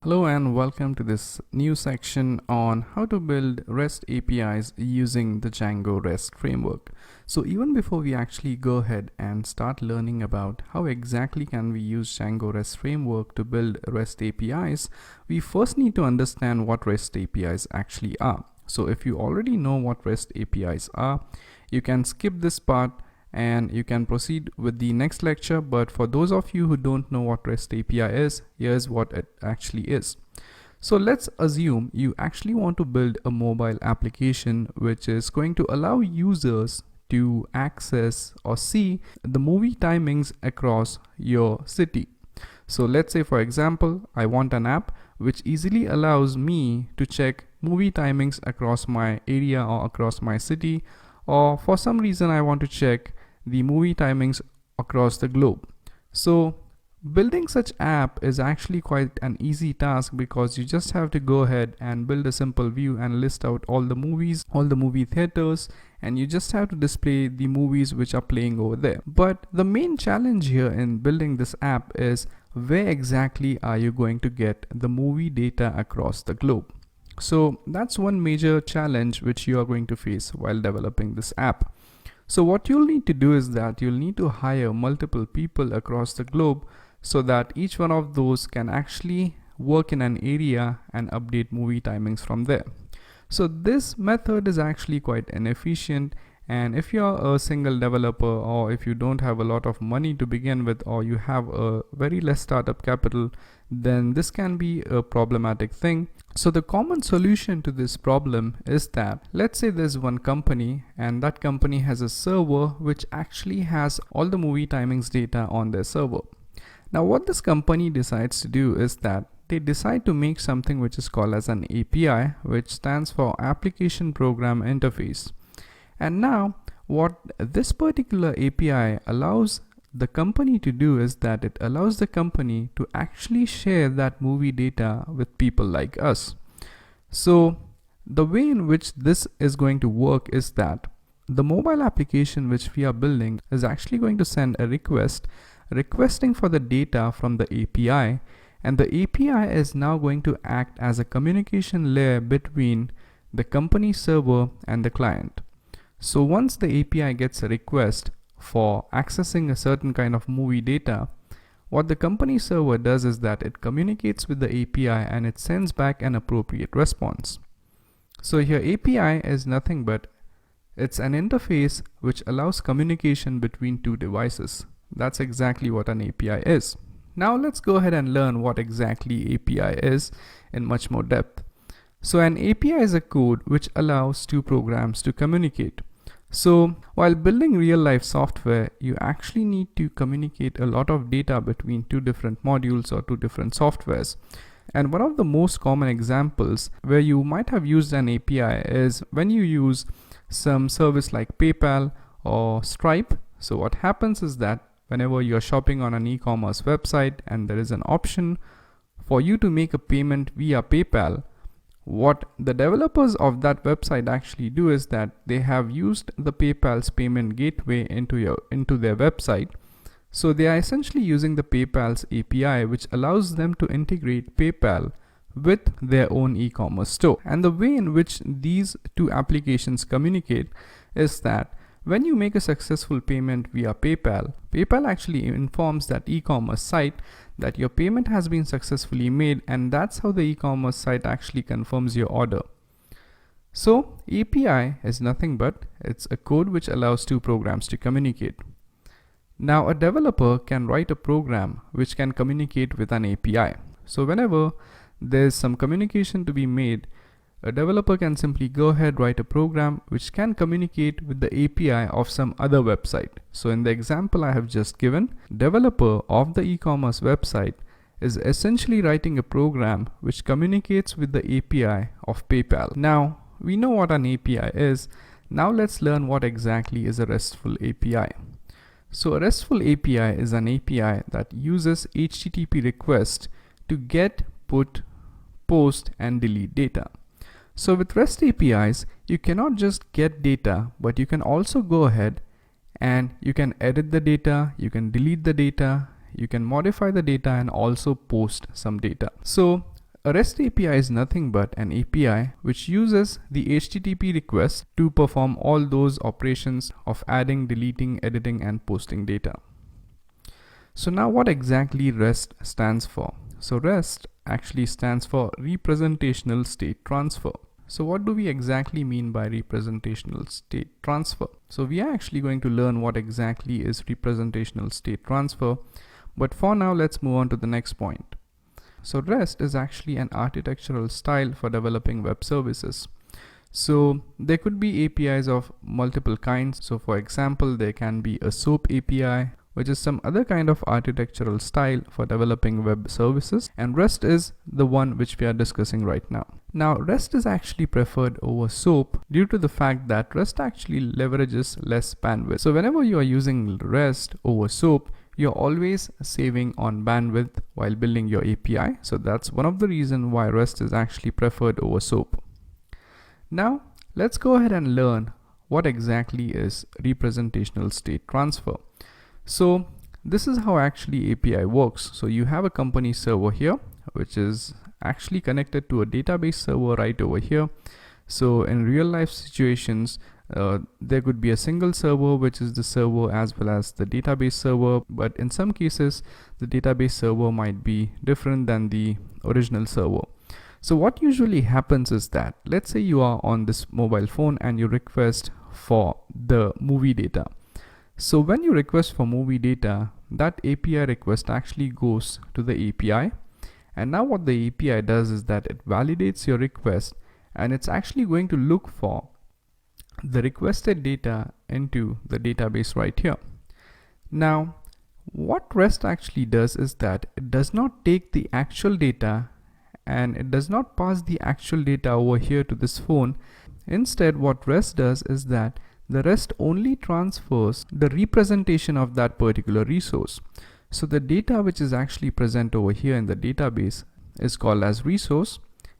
Hello and welcome to this new section on how to build REST APIs using the Django REST framework. So even before we actually go ahead and start learning about how exactly can we use Django REST framework to build REST APIs, we first need to understand what REST APIs actually are. So if you already know what REST APIs are, you can skip this part and you can proceed with the next lecture. But for those of you who don't know what REST API is, here's what it actually is. So let's assume you actually want to build a mobile application which is going to allow users to access or see the movie timings across your city. So let's say, for example, I want an app which easily allows me to check movie timings across my area or across my city, or for some reason I want to check the movie timings across the globe. So building such app is actually quite an easy task, because you just have to go ahead and build a simple view and list out all the movies, all the movie theaters, and you just have to display the movies which are playing over there. But the main challenge here in building this app is where exactly are you going to get the movie data across the globe? So that's one major challenge which you are going to face while developing this app. So what you'll need to do is that you'll need to hire multiple people across the globe so that each one of those can actually work in an area and update movie timings from there. So this method is actually quite inefficient, and if you're a single developer, or if you don't have a lot of money to begin with, or you have a very less startup capital, then this can be a problematic thing. So the common solution to this problem is that, let's say there's one company and that company has a server which actually has all the movie timings data on their server. Now what this company decides to do is that they decide to make something which is called as an API, which stands for Application Program Interface. And now what this particular API allows the company to do is that it allows the company to actually share that movie data with people like us. So the way in which this is going to work is that the mobile application which we are building is actually going to send a request requesting for the data from the API, and the API is now going to act as a communication layer between the company server and the client. So once the API gets a request for accessing a certain kind of movie data, what the company server does is that it communicates with the API and it sends back an appropriate response. So here API is nothing but it's an interface which allows communication between two devices. That's exactly what an API is. Now let's go ahead and learn what exactly API is in much more depth. So an API is a code which allows two programs to communicate. So while building real-life software, you actually need to communicate a lot of data between two different modules or two different softwares. And one of the most common examples where you might have used an API is when you use some service like PayPal or Stripe. So what happens is that whenever you're shopping on an e-commerce website and there is an option for you to make a payment via PayPal, what the developers of that website actually do is that they have used the PayPal's payment gateway into their website. So they are essentially using the PayPal's API, which allows them to integrate PayPal with their own e-commerce store. And the way in which these two applications communicate is that when you make a successful payment via PayPal, PayPal actually informs that e-commerce site that your payment has been successfully made, and that's how the e-commerce site actually confirms your order. So API is nothing but it's a code which allows two programs to communicate. Now a developer can write a program which can communicate with an API. So whenever there's some communication to be made, a developer can simply go ahead, write a program which can communicate with the API of some other website. So in the example I have just given, developer of the e-commerce website is essentially writing a program which communicates with the API of PayPal. Now we know what an API is. Now let's learn what exactly is a RESTful API. So a RESTful API is an API that uses HTTP requests to get, put, post, and delete data. So with REST APIs, you cannot just get data, but you can also go ahead and you can edit the data, you can delete the data, you can modify the data, and also post some data. So A REST API is nothing but an API which uses the HTTP request to perform all those operations of adding, deleting, editing, and posting data. So now what exactly REST stands for? So REST actually stands for Representational State Transfer. So what do we exactly mean by representational state transfer? So we are actually going to learn what exactly is representational state transfer. But for now, let's move on to the next point. So REST is actually an architectural style for developing web services. So there could be APIs of multiple kinds. So for example, there can be a SOAP API, which is some other kind of architectural style for developing web services, and REST is the one which we are discussing right now. Now REST is actually preferred over SOAP due to the fact that REST actually leverages less bandwidth. So whenever you are using REST over SOAP, you're always saving on bandwidth while building your API. So that's one of the reasons why REST is actually preferred over SOAP. Now let's go ahead and learn what exactly is representational state transfer. So this is how actually API works. So you have a company server here, which is actually connected to a database server right over here. So in real life situations, there could be a single server, which is the server as well as the database server. But in some cases, the database server might be different than the original server. So what usually happens is that, let's say you are on this mobile phone and you request for the movie data. So when you request for movie data, that API request actually goes to the API. And now what the API does is that it validates your request, and it's actually going to look for the requested data into the database right here. Now, what REST actually does is that it does not take the actual data and it does not pass the actual data over here to this phone. Instead, what REST does is that the REST only transfers the representation of that particular resource. So the data which is actually present over here in the database is called as resource.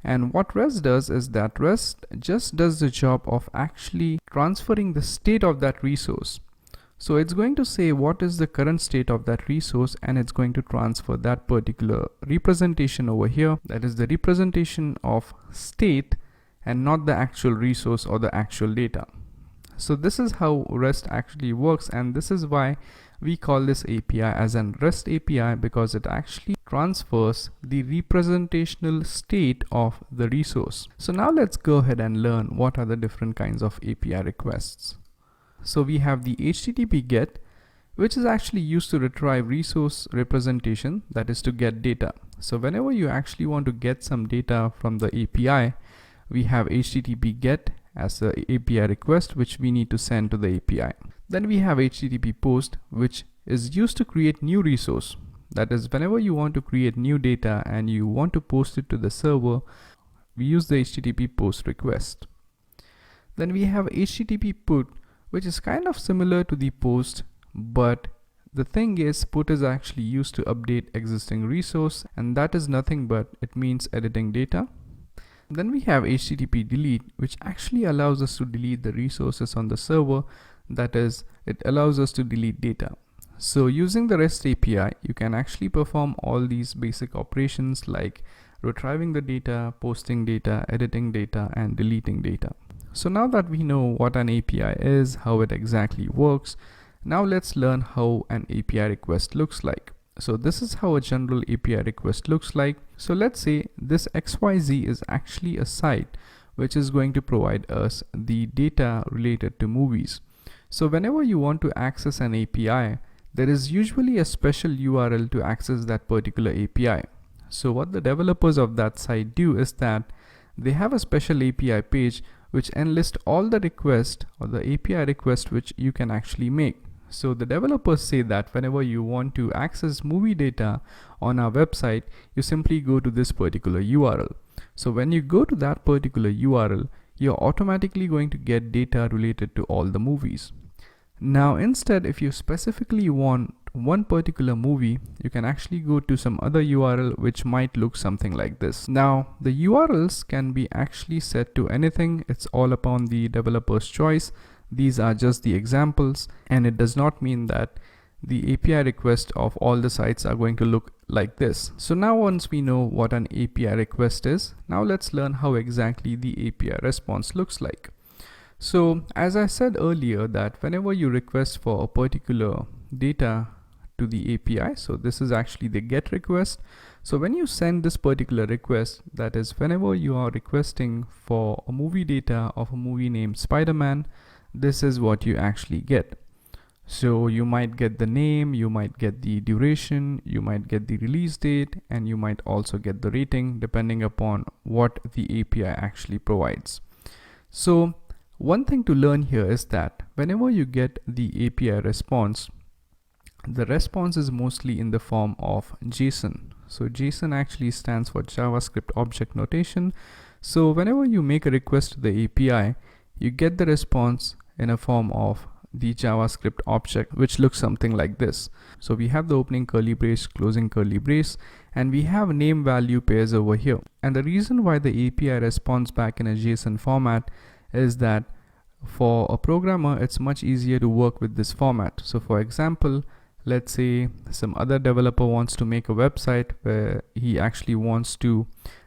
And what REST does is that REST just does the job of actually transferring the state of that resource. So it's going to say what is the current state of that resource, and it's going to transfer that particular representation over here. That is the representation of state and not the actual resource or the actual data. So this is how REST actually works, and this is why we call this API as an REST API, because it actually transfers the representational state of the resource. So now let's go ahead and learn what are the different kinds of API requests. So we have the HTTP GET, which is actually used to retrieve resource representation, that is to get data. So whenever you actually want to get some data from the API, we have HTTP GET as the API request, which we need to send to the API. Then we have HTTP POST, which is used to create new resource. That is, whenever you want to create new data and you want to post it to the server, we use the HTTP POST request. Then we have HTTP PUT, which is kind of similar to the POST, but the thing is, PUT is actually used to update existing resource, and that is nothing but it means editing data. Then we have HTTP delete, which actually allows us to delete the resources on the server. That is, it allows us to delete data. So using the REST API, you can actually perform all these basic operations like retrieving the data, posting data, editing data, and deleting data. So now that we know what an API is, how it exactly works, now let's learn how an API request looks like. So this is how a general API request looks like. So let's say this XYZ is actually a site which is going to provide us the data related to movies. So whenever you want to access an API, there is usually a special URL to access that particular API. So what the developers of that site do is that they have a special API page which enlists all the requests or the API requests which you can actually make. So the developers say that whenever you want to access movie data on our website, you simply go to this particular URL. So when you go to that particular URL, you're automatically going to get data related to all the movies. Now instead, if you specifically want one particular movie, you can actually go to some other URL which might look something like this. Now the URLs can be actually set to anything. It's all upon the developer's choice. These are just the examples, and it does not mean that the API request of all the sites are going to look like this. So now once we know what an API request is, now let's learn how exactly the API response looks like. So as I said earlier, that whenever you request for a particular data to the API, so this is actually the GET request. So when you send this particular request, that is whenever you are requesting for a movie data of a movie named Spider-Man, this is what you actually get. So you might get the name, you might get the duration, you might get the release date, and you might also get the rating depending upon what the API actually provides. So one thing to learn here is that whenever you get the API response, the response is mostly in the form of JSON. So JSON actually stands for JavaScript Object Notation. So whenever you make a request to the API, you get the response in a form of the JavaScript object, which looks something like this. So we have the opening curly brace, closing curly brace, and we have name value pairs over here. And the reason why the API responds back in a JSON format is that for a programmer, it's much easier to work with this format. So for example, let's say some other developer wants to make a website where he actually wants to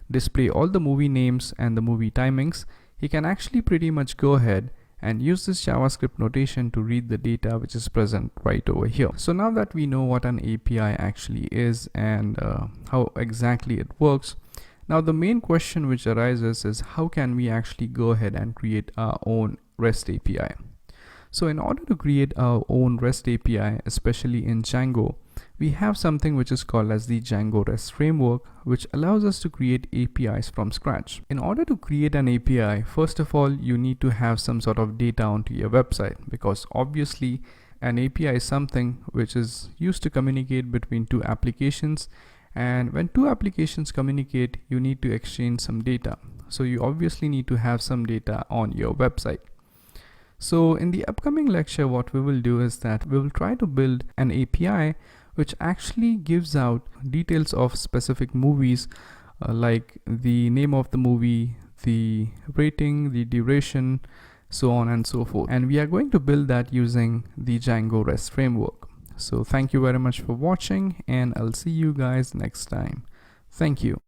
display all the movie names and the movie timings. He can actually pretty much go ahead and use this JavaScript notation to read the data which is present right over here. So now that we know what an API actually is and how exactly it works, now the main question which arises is how can we actually go ahead and create our own REST API. So in order to create our own REST API, especially in Django, we have something which is called as the Django REST framework, which allows us to create APIs from scratch. In order to create an API, first of all, you need to have some sort of data onto your website, because obviously an API is something which is used to communicate between two applications. And when two applications communicate, you need to exchange some data. So you obviously need to have some data on your website. So in the upcoming lecture, what we will do is that we will try to build an API which actually gives out details of specific movies, like the name of the movie, the rating, the duration, so on and so forth. And we are going to build that using the Django REST framework. So thank you very much for watching, and I'll see you guys next time. Thank you.